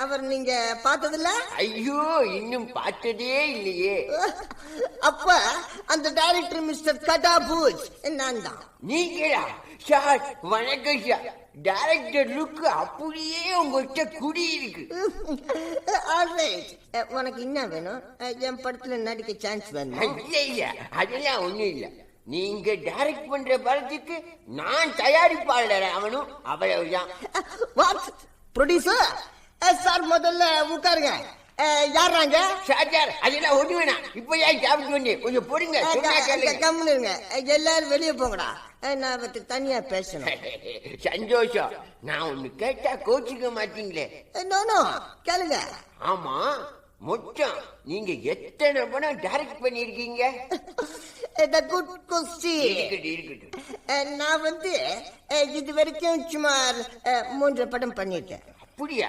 அவர் நீங்க பார்த்ததில்ல? ஐயோ, இன்னும் பார்த்ததே இல்லையே. அப்ப அந்த டைரக்டர் மிஸ்டர் கடாபூஜ் நான் தான். நீங்களா? சார் வணக்கம் சார். டைரக்டர் லுக் அப்படியே உங்ககிட்ட குடி இருக்கு. உனக்கு என்ன வேணும்? என் படத்துல நடிக்க சான்ஸ் வேணும்? இல்ல அதெல்லாம் ஒண்ணும் இல்ல. நீங்க டைரக்ட் பண்ற படத்துக்கு நான் தயாரிப்பாளர் அவனும் அவ்வளவுதான். ப்ரொடியூசர் சார் முதல்ல உட்காருங்க. யாராங்க? சார் அதெல்லாம் ஒண்ணு வேணாம். இப்ப ஏன் சாப்பிட்டு வந்து கொஞ்சம் பொறுங்க. கம்முனுங்க, எல்லாரும் வெளியே போங்கடா. நான் தனியா பேசணும். சந்தோஷம். நான் ஒண்ணு கேட்டா கோச்சிக்க மாட்டீங்களே? நோ கேளுங்க. ஆமா, மொத்தம் நீங்க எத்தனை படம் டைரக்ட் பண்ணிருக்கீங்க? Good question. இருக்கட்டும். நான் இது வரைக்கும் சுமார் 3 படம் பண்ணிருக்கேன். அப்படியா?